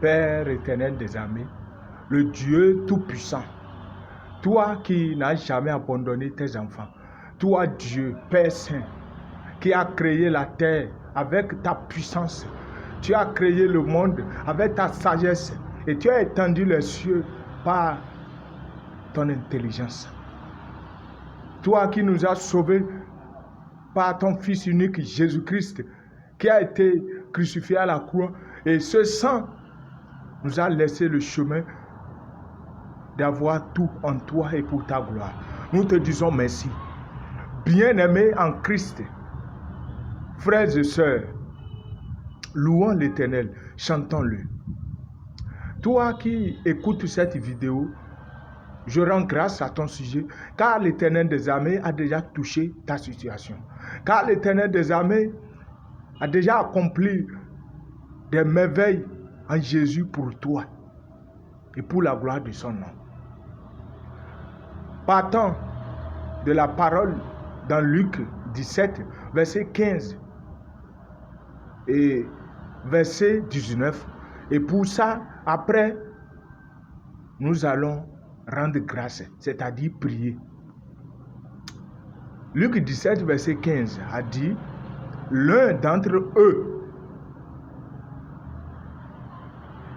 Père éternel des armées, le Dieu tout-puissant, toi qui n'as jamais abandonné tes enfants, toi Dieu, Père Saint, qui a créé la terre avec ta puissance, tu as créé le monde avec ta sagesse et tu as étendu les cieux par ton intelligence. Toi qui nous as sauvés par ton Fils unique Jésus-Christ, qui a été crucifié à la croix, et ce sang nous a laissé le chemin d'avoir tout en toi et pour ta gloire. Nous te disons merci. Bien-aimés en Christ, frères et sœurs, louons l'Éternel, chantons-le. Toi qui écoutes cette vidéo, je rends grâce à ton sujet, car l'Éternel des armées a déjà touché ta situation. Car l'Éternel des armées a déjà accompli des merveilles en Jésus pour toi et pour la gloire de son nom. Partant de la parole dans Luc 17, verset 15 et verset 19. Et pour ça, après, nous allons rendre grâce, c'est-à-dire prier. Luc 17, verset 15 a dit, l'un d'entre eux,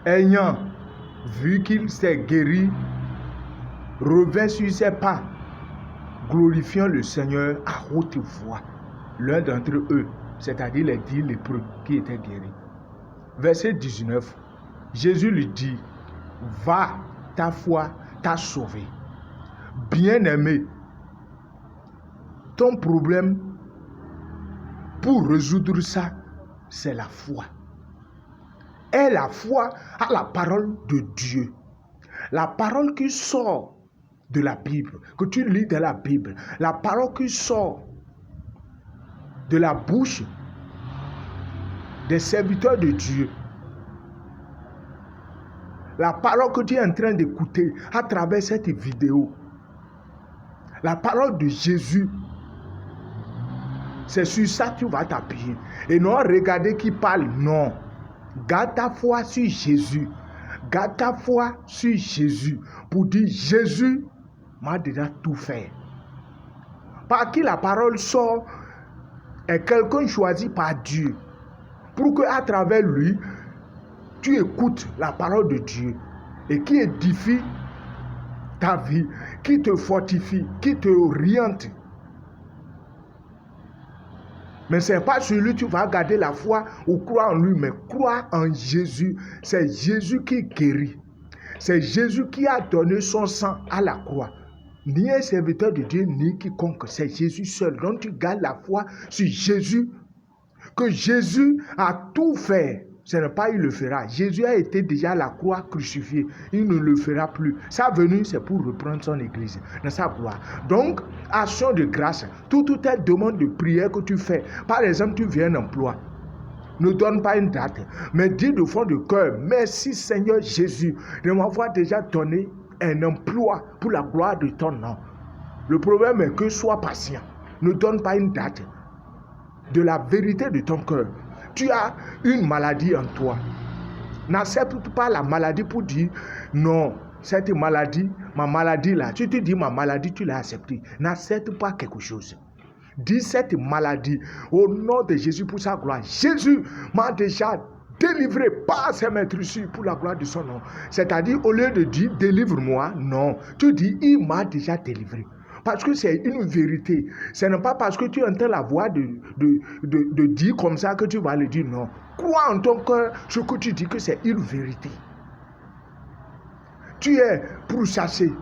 ayant vu qu'il s'est guéri, revint sur ses pas, glorifiant le Seigneur à haute voix. L'un d'entre eux, c'est-à-dire les 10 lépreux qui étaient guéris. Verset 19, Jésus lui dit, va, ta foi t'a sauvé. Bien-aimé, ton problème, pour résoudre ça, c'est la foi. Et la foi à la parole de Dieu. La parole qui sort de la Bible, que tu lis dans la Bible, la parole qui sort de la bouche des serviteurs de Dieu, la parole que tu es en train d'écouter à travers cette vidéo, la parole de Jésus, c'est sur ça que tu vas t'appuyer. Et non regarder qui parle, non. Garde ta foi sur Jésus. Garde ta foi sur Jésus pour dire Jésus m'a déjà tout fait. Par qui la parole sort est quelqu'un choisi par Dieu pour que à travers lui tu écoutes la parole de Dieu et qui édifie ta vie, qui te fortifie, qui te oriente. Mais ce n'est pas sur lui que tu vas garder la foi ou croire en lui, mais croire en Jésus. C'est Jésus qui guérit. C'est Jésus qui a donné son sang à la croix. Ni un serviteur de Dieu, ni quiconque. C'est Jésus seul. Donc tu gardes la foi sur Jésus. Que Jésus a tout fait. Ce n'est pas il le fera. Jésus a été déjà à la croix crucifié. Il ne le fera plus. Sa venue, c'est pour reprendre son église dans sa gloire. Donc, action de grâce. Toute telle demande de prière que tu fais. Par exemple, tu viens un emploi. Ne donne pas une date. Mais dis de fond de cœur, merci Seigneur Jésus de m'avoir déjà donné un emploi pour la gloire de ton nom. Le problème est que sois patient. Ne donne pas une date. De la vérité de ton cœur. Tu as une maladie en toi. N'accepte pas la maladie pour dire non, cette maladie, ma maladie là, tu te dis ma maladie, tu l'as acceptée. N'accepte pas quelque chose. Dis cette maladie au nom de Jésus pour sa gloire. Jésus m'a déjà délivré par ses maîtrises pour la gloire de son nom. C'est-à-dire, au lieu de dire délivre-moi, non, tu dis il m'a déjà délivré. Parce que c'est une vérité. Ce n'est pas parce que tu entends la voix de dire comme ça que tu vas le dire. Non. Crois en ton cœur ce que tu dis que c'est une vérité. Tu es pourchassé.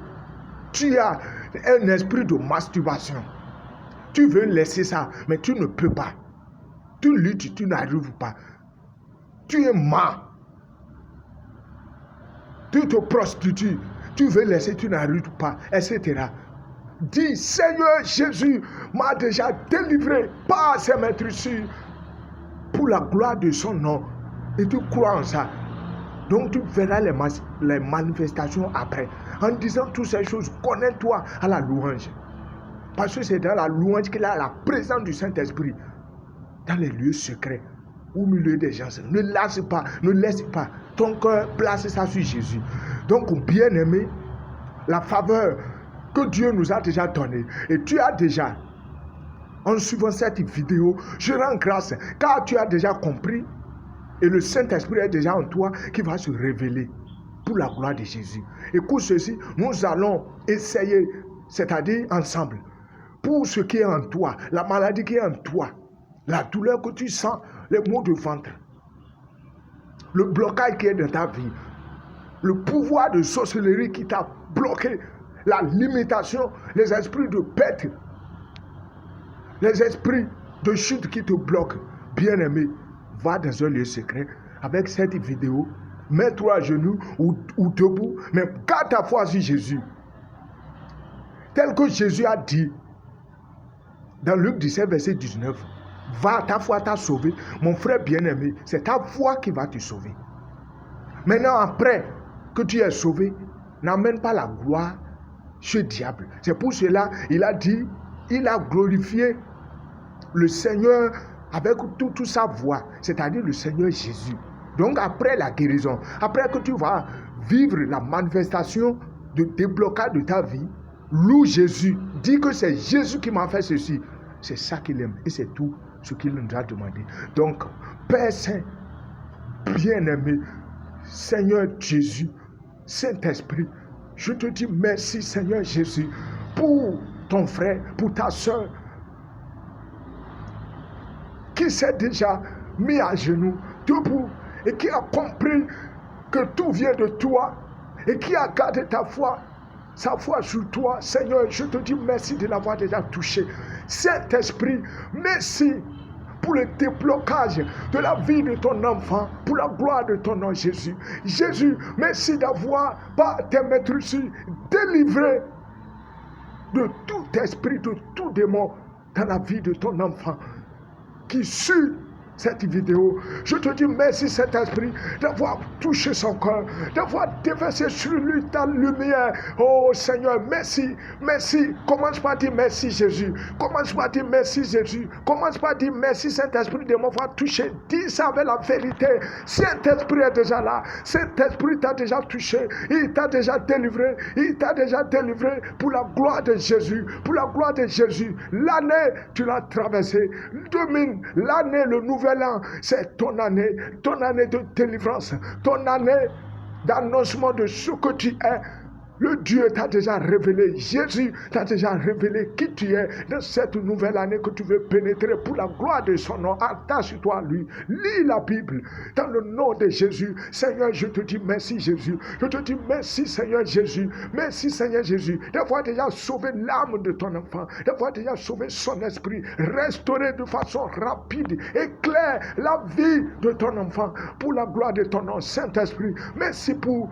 Tu as un esprit de masturbation. Tu veux laisser ça, mais tu ne peux pas. Tu luttes, tu n'arrives pas. Tu es mort. Tu te prostitues. Tu veux laisser, tu n'arrives pas, etc. Dis, Seigneur Jésus m'a déjà délivré par ses maîtrises pour la gloire de son nom. Et tu crois en ça. Donc tu verras les manifestations après. En disant toutes ces choses, connais-toi à la louange. Parce que c'est dans la louange qu'il y a la présence du Saint-Esprit. Dans les lieux secrets. au milieu des gens. Ne laisse pas ton cœur placer ça sur Jésus. Donc, bien-aimé, la faveur que Dieu nous a déjà donnée, et tu as déjà, en suivant cette vidéo, je rends grâce, car tu as déjà compris, et le Saint-Esprit est déjà en toi, qui va se révéler pour la gloire de Jésus. Écoute ceci, nous allons essayer, c'est-à-dire ensemble, pour ce qui est en toi, la maladie qui est en toi, la douleur que tu sens, les maux de ventre, le blocage qui est dans ta vie, le pouvoir de sorcellerie qui t'a bloqué, la limitation, les esprits de perte, les esprits de chute qui te bloquent. Bien-aimé, va dans un lieu secret avec cette vidéo, mets-toi à genoux ou debout, mais garde ta foi sur Jésus. Tel que Jésus a dit dans Luc 17, verset 19, va, ta foi t'a sauvé. Mon frère bien-aimé, c'est ta foi qui va te sauver. Maintenant, après que tu es sauvé, n'amène pas la gloire chez le diable. C'est pour cela, il a dit, il a glorifié le Seigneur avec toute sa voix, c'est-à-dire le Seigneur Jésus. Donc après la guérison, après que tu vas vivre la manifestation de déblocage de ta vie, loue Jésus, dis que c'est Jésus qui m'a fait ceci. C'est ça qu'il aime et c'est tout ce qu'il nous a demandé. Donc, Père Saint, bien-aimé, Seigneur Jésus, Saint-Esprit, je te dis merci Seigneur Jésus pour ton frère, pour ta soeur qui s'est déjà mis à genoux, debout, et qui a compris que tout vient de toi et qui a gardé ta foi, sa foi sur toi. Seigneur, je te dis merci de l'avoir déjà touché. Saint-Esprit, merci pour le déblocage de la vie de ton enfant, pour la gloire de ton nom Jésus. Jésus, merci d'avoir, par tes maîtres ici, délivré de tout esprit, de tout démon dans la vie de ton enfant qui suit cette vidéo. Je te dis merci Saint-Esprit d'avoir touché son cœur, d'avoir déversé sur lui ta lumière. Oh Seigneur, merci, merci. Commence par dire merci Jésus. Commence par dire merci Jésus. Commence par dire merci Saint-Esprit de m'avoir touché. Dis ça avec la vérité. Saint-Esprit est déjà là. Saint-Esprit t'a déjà touché. Il t'a déjà délivré. Il t'a déjà délivré pour la gloire de Jésus. Pour la gloire de Jésus. L'année, tu l'as traversée. 2000, l'année, le nouvel an, c'est ton année de délivrance, ton année d'annoncement de ce que tu es. Le Dieu t'a déjà révélé, Jésus t'a déjà révélé qui tu es dans cette nouvelle année que tu veux pénétrer pour la gloire de son nom. Attache-toi à lui, lis la Bible dans le nom de Jésus. Seigneur, je te dis merci Jésus, je te dis merci Seigneur Jésus, merci Seigneur Jésus d'avoir déjà sauvé l'âme de ton enfant, d'avoir déjà sauvé son esprit, restauré de façon rapide, éclaire la vie de ton enfant pour la gloire de ton nom. Saint-Esprit, merci pour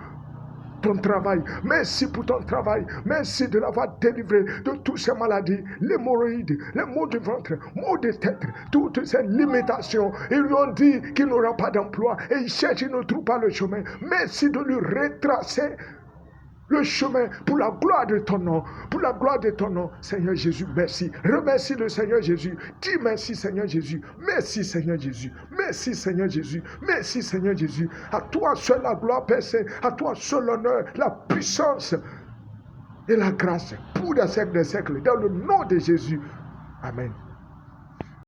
ton travail, merci pour ton travail, merci de l'avoir délivré de toutes ces maladies, l'hémorroïde, les maux de ventre, maux de tête, toutes ces limitations. Ils lui ont dit qu'il n'aura pas d'emploi et il cherche, il ne trouve pas le chemin. Merci de lui retracer le chemin pour la gloire de ton nom, pour la gloire de ton nom. Seigneur Jésus, merci. Remercie le Seigneur Jésus. Dis merci Seigneur Jésus. Merci Seigneur Jésus. Merci Seigneur Jésus. Merci Seigneur Jésus. À toi seul la gloire, Père Saint. À toi seul l'honneur, la puissance et la grâce pour les siècles des siècles. Dans le nom de Jésus. Amen.